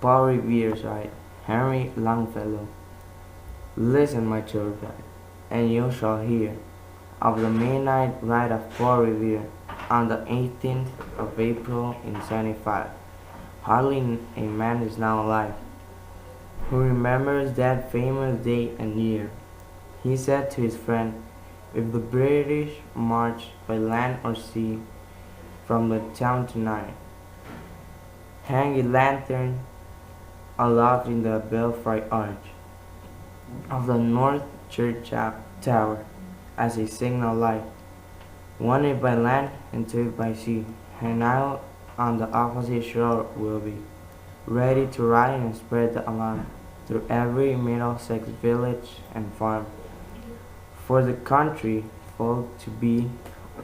Paul Revere's right, Henry Longfellow. Listen, my children, and you shall hear of the midnight ride of Paul Revere on the 18th of April in 75. Hardly a man is now alive who remembers that famous day and year. He said to his friend, "If the British march by land or sea from the town tonight, hang a lantern aloft in the belfry arch of the North Church Tower as a signal light, one if by land and two by sea, and I on the opposite shore will be, ready to ride and spread the alarm through every Middlesex village and farm, for the country folk to be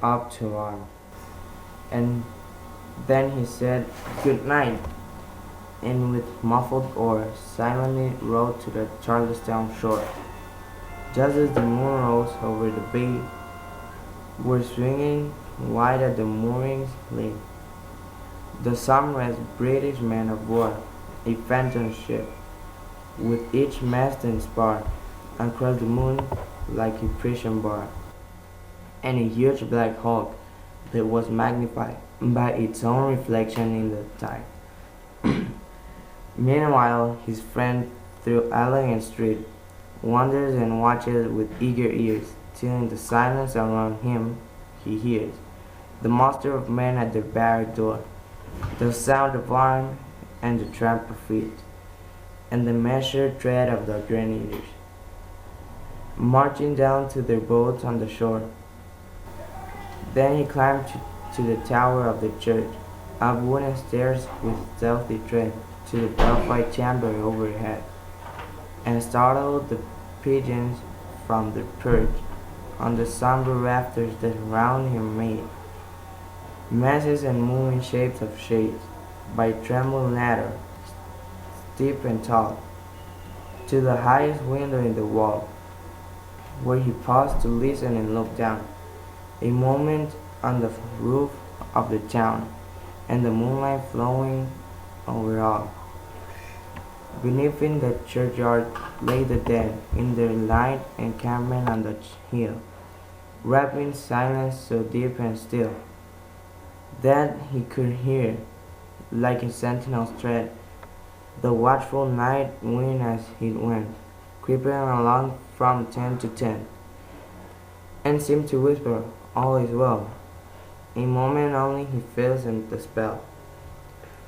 up to arm." And then he said, "Good night," and with muffled oar silently rowed to the Charlestown shore. Just as the moon rose over the bay, where swinging wide at the moorings lay the sunrise British man of war, a phantom ship, with each mast and spar across the moon like a prison bar, and a huge black hulk that was magnified by its own reflection in the tide. Meanwhile, his friend through alley and street wanders and watches with eager ears, till in the silence around him he hears the muster of men at their barrack door, the sound of arms and the tramp of feet, and the measured tread of the grenadiers, marching down to their boats on the shore. Then he climbed to the tower of the church, up wooden stairs with stealthy tread, to the belfry chamber overhead, and startled the pigeons from their perch on the sombre rafters that round him made masses and moving shapes of shades, by trembling ladder, steep and tall, to the highest window in the wall, where he paused to listen and look down a moment on the roof of the town, and the moonlight flowing over all. Beneath in the churchyard lay the dead in their light encampment on the hill, wrapped in silence so deep and still that he could hear, like a sentinel's tread, the watchful night wind as he went, creeping along from 10 to 10, and seemed to whisper, "All is well." A moment only he feels in the spell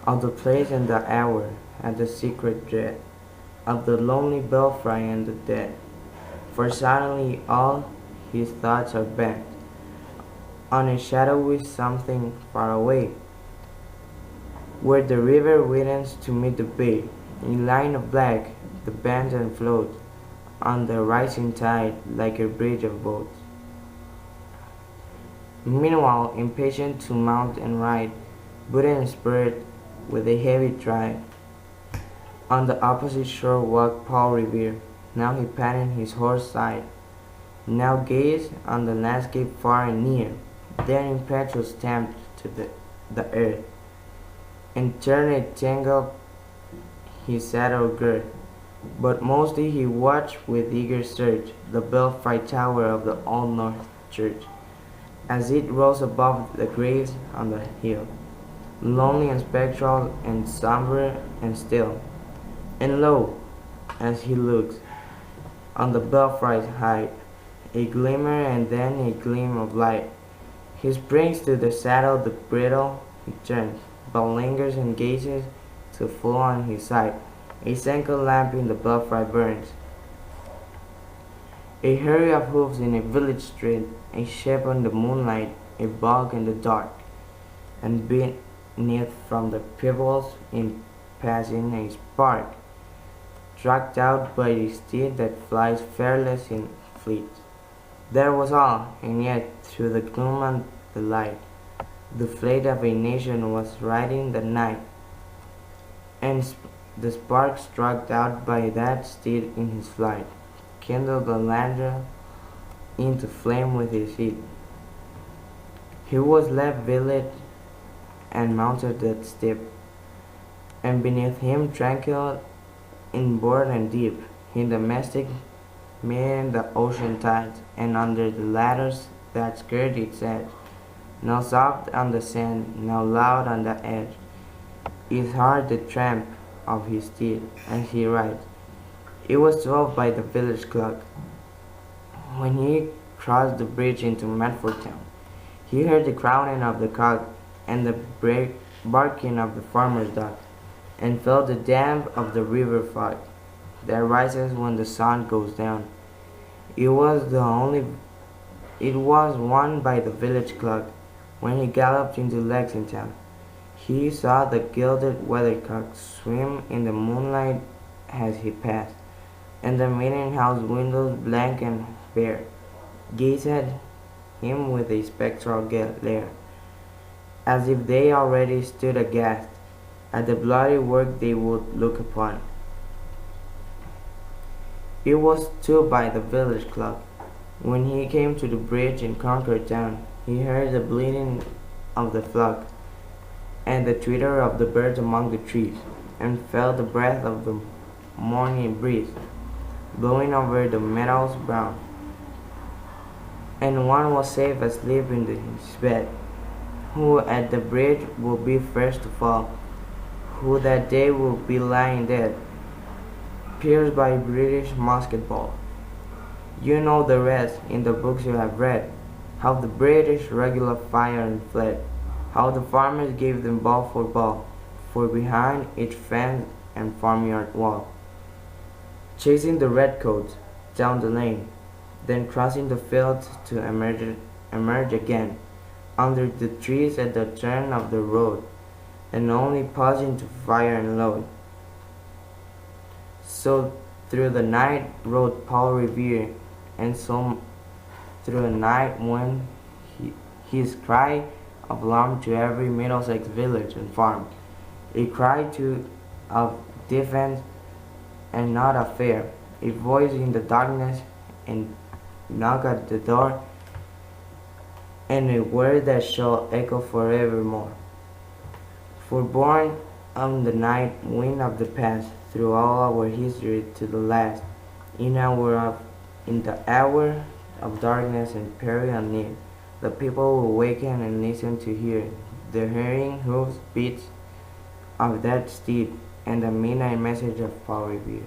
of the place and the hour, at the secret dread of the lonely belfry and the dead, for suddenly all his thoughts are bent on a shadowy something far away, where the river widens to meet the bay, a line of black that bends and floats on the rising tide like a bridge of boats. Meanwhile, impatient to mount and ride, booted and spurred with a heavy stride, on the opposite shore walked Paul Revere. Now he patted his horse's side, now gazed on the landscape far and near, then impetuous stamped to the earth, and turned a tangle his saddle girth. But mostly he watched with eager search the belfry tower of the Old North Church, as it rose above the graves on the hill, lonely and spectral and sombre and still. And lo, as he looks on the belfry's height, a glimmer and then a gleam of light. He springs to the saddle, the bridle he turns, but lingers and gazes till full on his sight a single lamp in the belfry burns. A hurry of hoofs in a village street, a shape on the moonlight, a bulk in the dark, and beneath from the pebbles in passing a spark, tracked out by the steed that flies fearless in fleet. There was all, and yet through the gloom and the light, the fleet of a nation was riding the night, and the spark struck out by that steed in his flight kindled the lantern into flame with his heat. He was left village and mounted that steep, and beneath him tranquil, inborn and deep, in the mystic meeting the ocean tides, and under the ladders that skirt its edge, now soft on the sand, now loud on the edge, is heard the tramp of his steed, and he rides. It was 12 by the village clock when he crossed the bridge into Medford town. He heard the crowing of the cock and the barking of the farmer's dog, and felt the damp of the river fog that rises when the sun goes down. It was one by the village clock when he galloped into Lexington. He saw the gilded weathercock swim in the moonlight as he passed, and the meeting house windows blank and bare gazed at him with a spectral glare, as if they already stood aghast at the bloody work they would look upon. It was 2 by the village clock when he came to the bridge in Concord town. He heard the bleating of the flock and the twitter of the birds among the trees, and felt the breath of the morning breeze blowing over the meadows brown. And one was safe asleep in his bed, who at the bridge would be first to fall, who that day would be lying dead, pierced by a British musket ball. You know the rest in the books you have read, how the British regular fired and fled, how the farmers gave them ball for behind each fence and farmyard wall, chasing the redcoats down the lane, then crossing the fields to emerge again under the trees at the turn of the road, and only pausing to fire and load. So through the night rode Paul Revere, and so through the night went his cry of alarm to every Middlesex village and farm, a cry of defense and not of fear, a voice in the darkness and knock at the door, and a word that shall echo forevermore. For borne on the night wind of the past, through all our history to the last, in the hour of darkness and peril near, the people will waken and listen to hear the hurrying hoofs beats of that steed and the midnight message of Paul Revere.